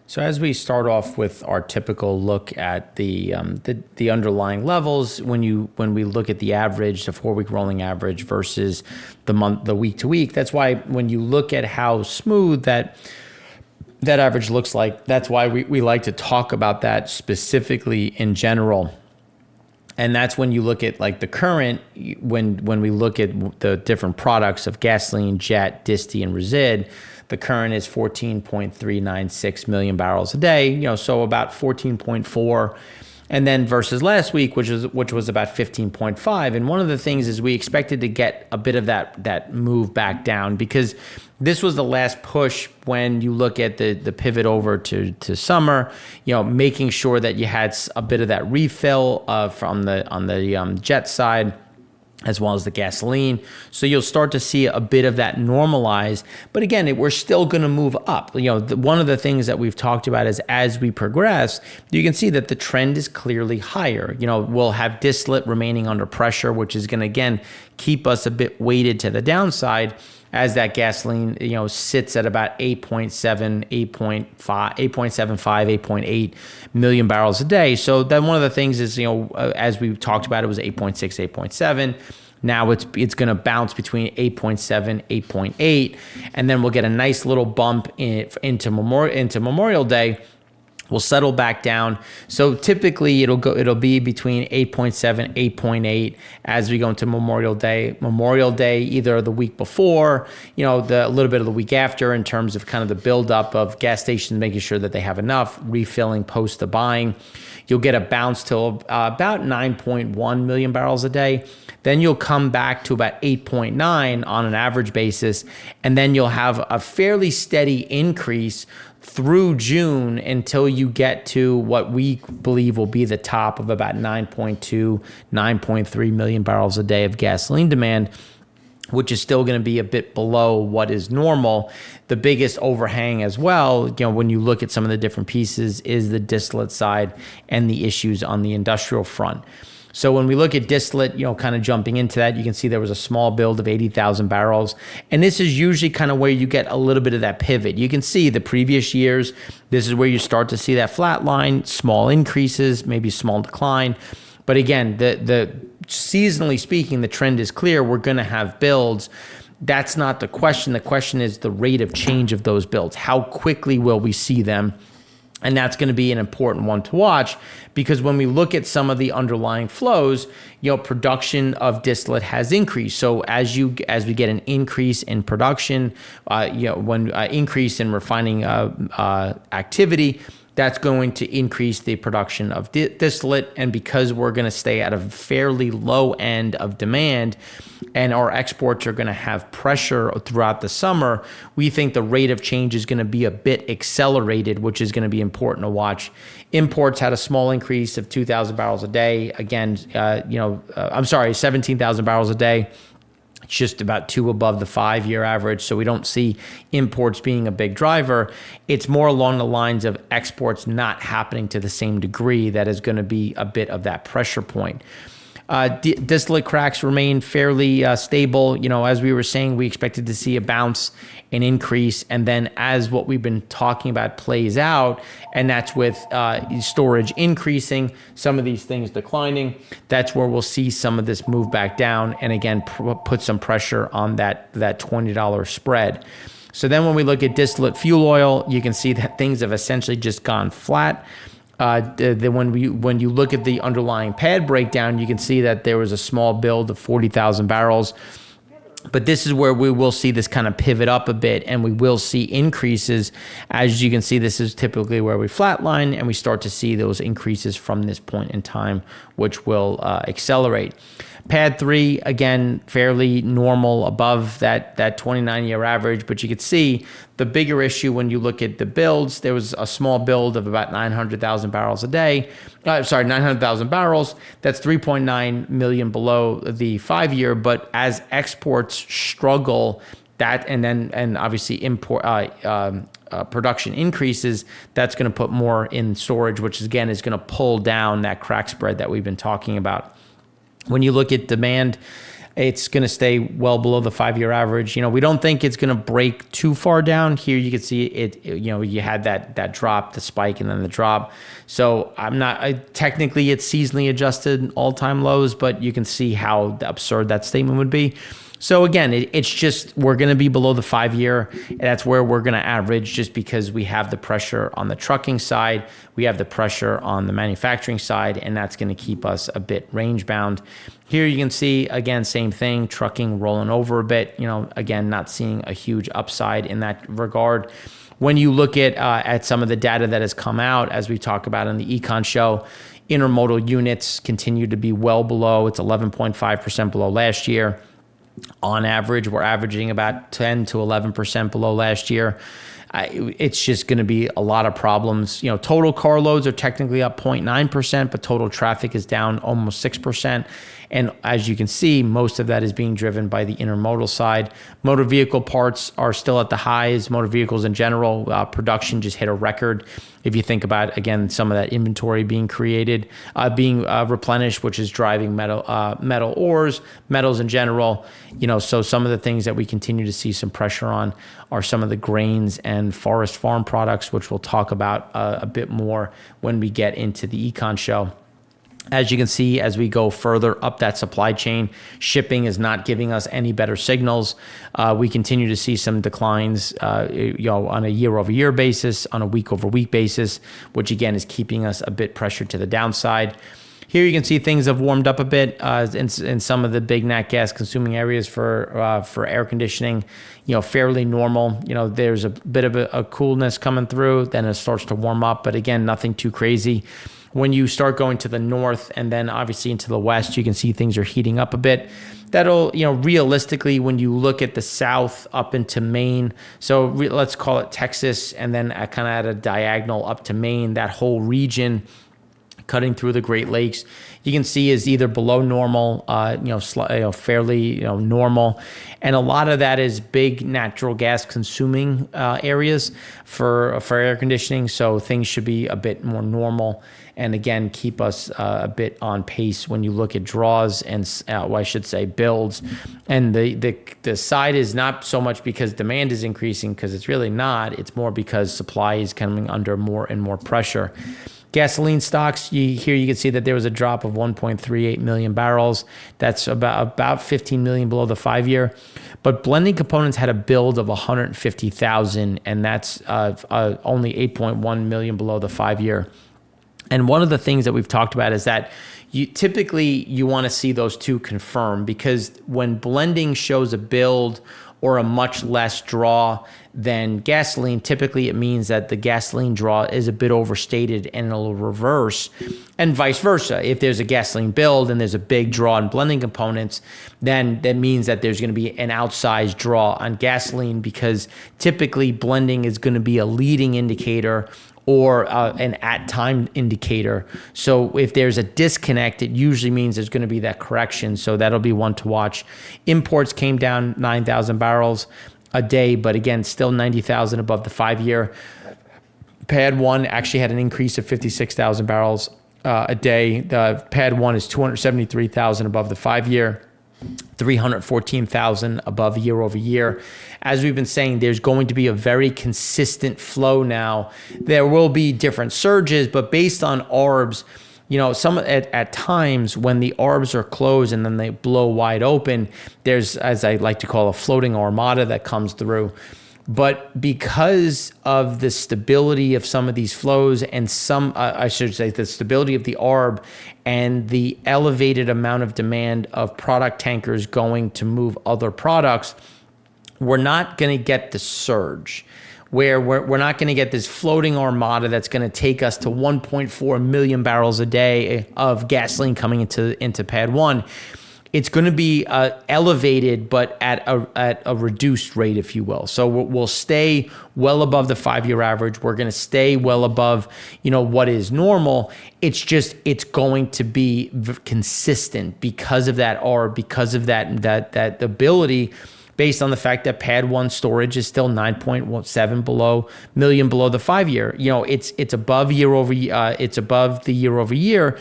So as we start off with our typical look at the underlying levels, when we look at the average, the 4-week rolling average versus the week to week, that's why when you look at how smooth that average looks like, that's why we like to talk about that specifically in general. And that's when you look at like the current, when we look at the different products of gasoline, jet, disti, and resid, the current is 14.396 million barrels a day, so about 14.4. And then versus last week, which was about 15.5. And one of the things is we expected to get a bit of that move back down, because this was the last push when you look at the pivot over to summer, making sure that you had a bit of that refill on the jet side, as well as the gasoline. So you'll start to see a bit of that normalize. But again, we're still going to move up. One of the things that we've talked about is as we progress, you can see that the trend is clearly higher. We'll have distillate remaining under pressure, which is going to, again, keep us a bit weighted to the downside as that gasoline, sits at about 8.75, 8.8 million barrels a day. So then one of the things is, as we talked about, it was 8.6, 8.7. Now it's going to bounce between 8.7, 8.8, and then we'll get a nice little bump into Memorial Day. We'll settle back down. So typically it'll be between 8.7, 8.8 as we go into Memorial Day. Memorial Day, either the week before, a little bit of the week after, in terms of kind of the buildup of gas stations, making sure that they have enough, refilling post the buying. You'll get a bounce to about 9.1 million barrels a day. Then you'll come back to about 8.9 on an average basis. And then you'll have a fairly steady increase through June until you get to what we believe will be the top of about 9.2, 9.3 million barrels a day of gasoline demand, which is still going to be a bit below what is normal. The biggest overhang as well, when you look at some of the different pieces, is the distillate side and the issues on the industrial front. So when we look at distillate, kind of jumping into that, you can see there was a small build of 80,000 barrels. And this is usually kind of where you get a little bit of that pivot. You can see the previous years, this is where you start to see that flat line, small increases, maybe small decline. But again, the seasonally speaking, the trend is clear. We're going to have builds. That's not the question. The question is the rate of change of those builds. How quickly will we see them? And that's going to be an important one to watch, because when we look at some of the underlying flows, production of distillate has increased. So as we get an increase in production, when increase in refining activity, that's going to increase the production of distillate. And because we're going to stay at a fairly low end of demand and our exports are going to have pressure throughout the summer, we think the rate of change is going to be a bit accelerated, which is going to be important to watch. Imports had a small increase of 2,000 barrels a day. Again, 17,000 barrels a day. It's just about 2 above the 5-year average, so we don't see imports being a big driver. It's more along the lines of exports not happening to the same degree that is going to be a bit of that pressure point. Distillate cracks remain fairly stable. As we were saying, we expected to see a bounce, an increase, and then as what we've been talking about plays out, and that's with storage increasing, some of these things declining, that's where we'll see some of this move back down, and again, put some pressure on that $20 spread. So then when we look at distillate fuel oil, you can see that things have essentially just gone flat. When you look at the underlying pad breakdown, you can see that there was a small build of 40,000 barrels. But this is where we will see this kind of pivot up a bit, and we will see increases. As you can see, this is typically where we flatline, and we start to see those increases from this point in time, which will accelerate. Pad 3, again, fairly normal above that 29-year average, but you could see the bigger issue when you look at the builds. There was a small build of about 900,000 barrels a day. 900,000 barrels. That's 3.9 million below the 5-year, but as exports struggle, and obviously import production increases, that's going to put more in storage, which again is going to pull down that crack spread that we've been talking about. When you look at demand, It's going to stay well below the 5-year average. We don't think it's going to break too far down. Here you can see it, you had that drop, the spike, and then the drop. So technically it's seasonally adjusted all-time lows, but you can see how absurd that statement would be. So again, it's just, we're going to be below the 5-year. That's where we're going to average, just because we have the pressure on the trucking side, we have the pressure on the manufacturing side, and that's going to keep us a bit range bound. Here you can see, again, same thing, trucking rolling over a bit, again, not seeing a huge upside in that regard. When you look at some of the data that has come out, as we talk about in the Econ show, intermodal units continue to be well below. It's 11.5% below last year. On average, we're averaging about 10 to 11% below last year. It's just going to be a lot of problems. Total car loads are technically up 0.9%, but total traffic is down almost 6%. And as you can see, most of that is being driven by the intermodal side. Motor vehicle parts are still at the highs. Motor vehicles in general, production just hit a record. If you think about, again, some of that inventory being created, being replenished, which is driving metal ores, metals in general. So some of the things that we continue to see some pressure on are some of the grains and forest farm products, which we'll talk about a bit more when we get into the Econ show. As you can see, as we go further up that supply chain, shipping is not giving us any better signals. We continue to see some declines, on a year-over-year basis, on a week-over-week basis, which again is keeping us a bit pressured to the downside. Here you can see things have warmed up a bit in some of the big nat gas consuming areas for air conditioning. Fairly normal. There's a bit of a coolness coming through, then it starts to warm up, but again, nothing too crazy. When you start going to the north and then obviously into the west, you can see things are heating up a bit. That'll, realistically, when you look at the south up into Maine, so let's call it Texas, and then kind of at a diagonal up to Maine, that whole region cutting through the Great Lakes, you can see is either below normal, fairly normal, and a lot of that is big natural gas consuming areas for air conditioning. So things should be a bit more normal, and again keep us a bit on pace when you look at draws and I should say builds. And the side is not so much because demand is increasing, because it's really not. It's more because supply is coming under more and more pressure. Gasoline stocks, here you can see that there was a drop of 1.38 million barrels. That's about 15 million below the 5-year. But blending components had a build of 150,000, and that's only 8.1 million below the 5-year. And one of the things that we've talked about is that you want to see those two confirm, because when blending shows a build or a much less draw than gasoline, typically it means that the gasoline draw is a bit overstated and it'll reverse, and vice versa. If there's a gasoline build and there's a big draw in blending components, then that means that there's going to be an outsized draw on gasoline, because typically blending is going to be a leading indicator or an at-time indicator. So if there's a disconnect, it usually means there's going to be that correction. So that'll be one to watch. Imports came down 9,000 barrels a day, but again, still 90,000 above the 5-year. Pad 1 actually had an increase of 56,000 barrels a day. The Pad 1 is 273,000 above the 5-year. 314,000 above year over year. As we've been saying, there's going to be a very consistent flow now. There will be different surges, but based on ARBs, some at times when the ARBs are closed and then they blow wide open, there's, as I like to call, a floating armada that comes through. But because of the stability of some of these flows and the stability of the ARB and the elevated amount of demand of product tankers going to move other products, we're not going to get the surge where we're not going to get this floating armada that's going to take us to 1.4 million barrels a day of gasoline coming into Pad 1. It's going to be elevated, but at a reduced rate, if you will. So we'll stay well above the 5-year average. We're going to stay well above, what is normal. It's going to be consistent because of that ARB, because of that ability, based on the fact that Pad 1 storage is still 9.7 million below the 5-year. It's above year over. It's above the year over year.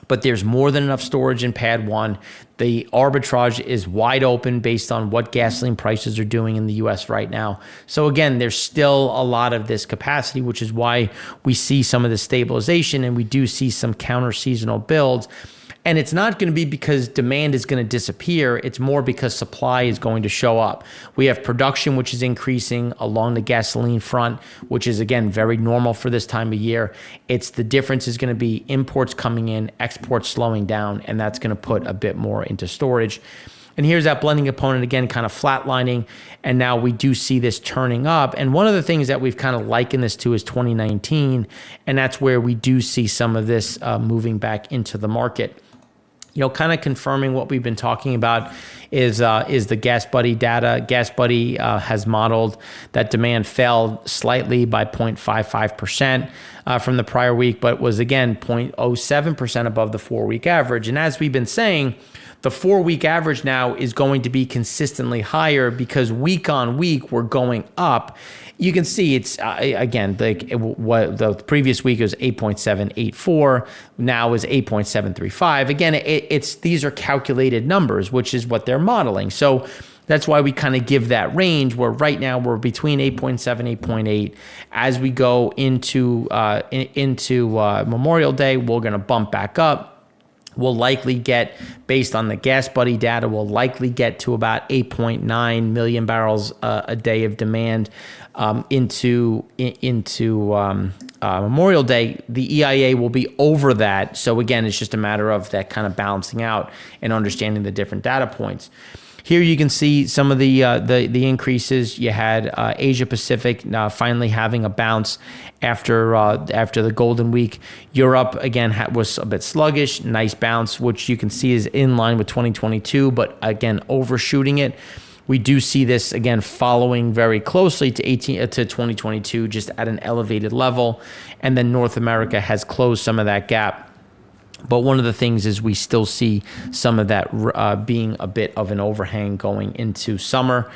but there's more than enough storage in pad 1. The arbitrage is wide open based on what gasoline prices are doing in the US right now. So again, there's still a lot of this capacity, which is why we see some of the stabilization, and we do see some counter seasonal builds. And it's not going to be because demand is going to disappear. It's more because supply is going to show up. We have production, which is increasing along the gasoline front, which is, again, very normal for this time of year. It's the difference is going to be imports coming in, exports slowing down, and that's going to put a bit more into storage. And here's that blending component, again, kind of flatlining. And now we do see this turning up. And one of the things that we've kind of likened this to is 2019. And that's where we do see some of this moving back into the market. Kind of confirming what we've been talking about is the GasBuddy data. GasBuddy has modeled that demand fell slightly by 0.55% from the prior week, but was again 0.07% above the 4-week average. And as we've been saying, the 4-week average now is going to be consistently higher because week on week we're going up. You can see it's again what the previous week was 8.784, now is 8.735. Again, it's these are calculated numbers, which is what they're modeling. So that's why we kind of give that range where right now we're between 8.7, 8.8. As we go into Memorial Day, we're going to bump back up. We'll likely get, based on the GasBuddy data, we'll likely get to about 8.9 million barrels a day of demand into Memorial Day. The EIA will be over that. So again, it's just a matter of that kind of balancing out and understanding the different data points. Here you can see some of the increases. You had Asia Pacific finally having a bounce after the Golden Week. Europe again was a bit sluggish, nice bounce, which you can see is in line with 2022, but again overshooting it. We do see this again following very closely to 2022, just at an elevated level, and then North America has closed some of that gap. But one of the things is we still see some of that being a bit of an overhang going into summer.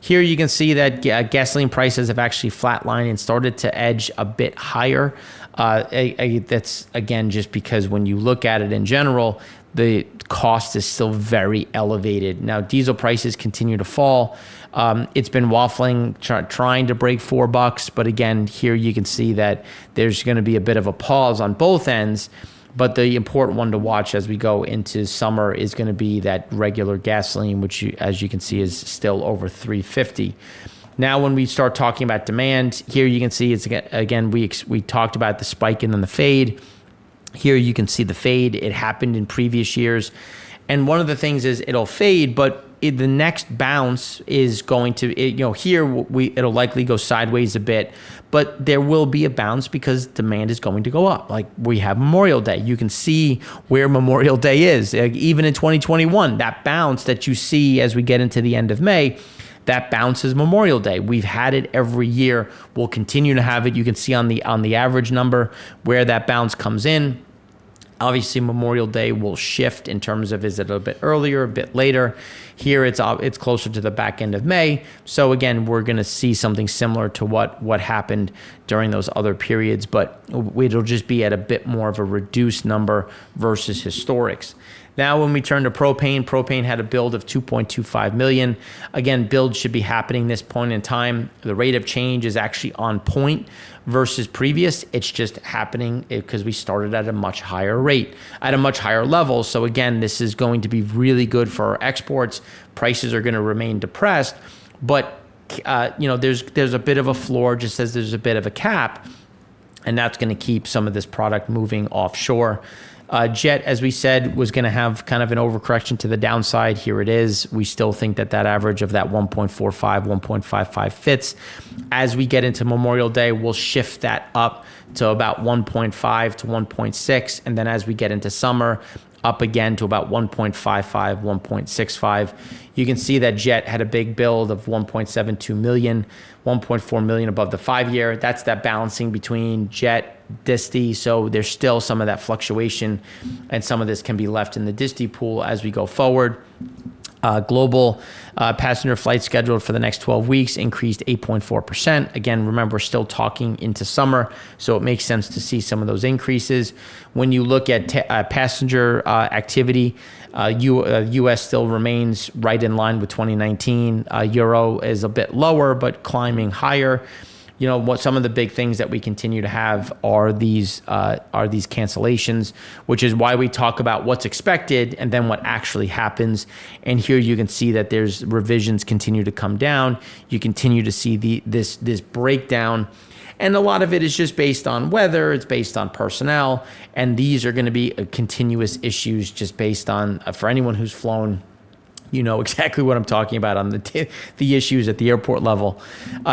Here you can see that gasoline prices have actually flatlined and started to edge a bit higher. That's, again, just because when you look at it in general, the cost is still very elevated. Now, diesel prices continue to fall. It's been waffling, trying to break $4. But again, here you can see that there's going to be a bit of a pause on both ends. But the important one to watch as we go into summer is going to be that regular gasoline, which, as you can see, is still over $3.50. Now, when we start talking about demand, here you can see it's again we talked about the spike and then the fade. Here you can see the fade. It happened in previous years, and one of the things is it'll fade, but the next bounce is going to, here it'll likely go sideways a bit, but there will be a bounce because demand is going to go up. Like we have Memorial Day. You can see where Memorial Day is. Even in 2021, that bounce that you see as we get into the end of May, that bounce is Memorial Day. We've had it every year. We'll continue to have it. You can see on the average number where that bounce comes in. Obviously, Memorial Day will shift in terms of, is it a bit earlier, a bit later? Here, it's closer to the back end of May. So again, we're going to see something similar to what happened during those other periods, but it'll just be at a bit more of a reduced number versus historics. Now, when we turn to propane had a build of 2.25 million. Again, build should be happening this point in time. The rate of change is actually on point versus previous. It's just happening because we started at a much higher rate, at a much higher level. So again, this is going to be really good for our exports. Prices are going to remain depressed, but there's a bit of a floor, just as there's a bit of a cap, and that's going to keep some of this product moving offshore. Jet, as we said, was going to have kind of an overcorrection to the downside. Here it is. We still think that average of that 1.45, 1.55 fits. As we get into Memorial Day, we'll shift that up to about 1.5 to 1.6. And then as we get into summer, up again to about 1.55, 1.65. You can see that Jet had a big build of 1.72 million, 1.4 million above the 5-year. That's that balancing between Jet, Disty. So there's still some of that fluctuation, and some of this can be left in the Disty pool as we go forward. Global passenger flights scheduled for the next 12 weeks increased 8.4%. Again, remember, we're still talking into summer, so it makes sense to see some of those increases. When you look at passenger activity, U.S. still remains right in line with 2019. Euro is a bit lower, but climbing higher. You know, what some of the big things that we continue to have are these cancellations, which is why we talk about what's expected and then what actually happens. And here you can see that there's revisions continue to come down. You continue to see this breakdown. And a lot of it is just based on weather, it's based on personnel, and these are going to be continuous issues just based on, for anyone who's flown, you know exactly what I'm talking about on the issues at the airport level.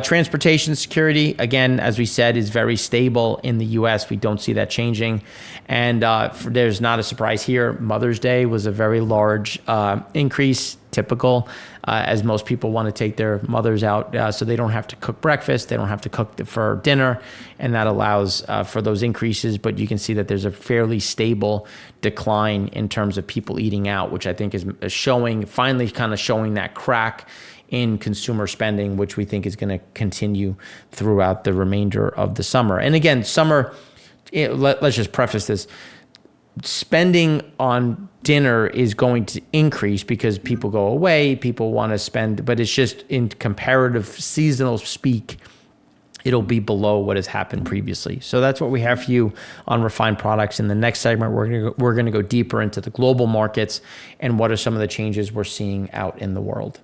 Transportation security, again, as we said, is very stable in the U.S. We don't see that changing. And there's not a surprise here. Mother's Day was a very large increase, typical, as most people want to take their mothers out so they don't have to cook breakfast, they don't have to cook for dinner, and that allows for those increases. But you can see that there's a fairly stable decline in terms of people eating out, which I think is finally kind of showing that crack in consumer spending, which we think is going to continue throughout the remainder of the summer. And again, summer, let's just preface this. Spending on dinner is going to increase because people go away, people want to spend, but it's just in comparative seasonal speak, it'll be below what has happened previously. So that's what we have for you on refined products. In the next segment, we're going to go deeper into the global markets and what are some of the changes we're seeing out in the world.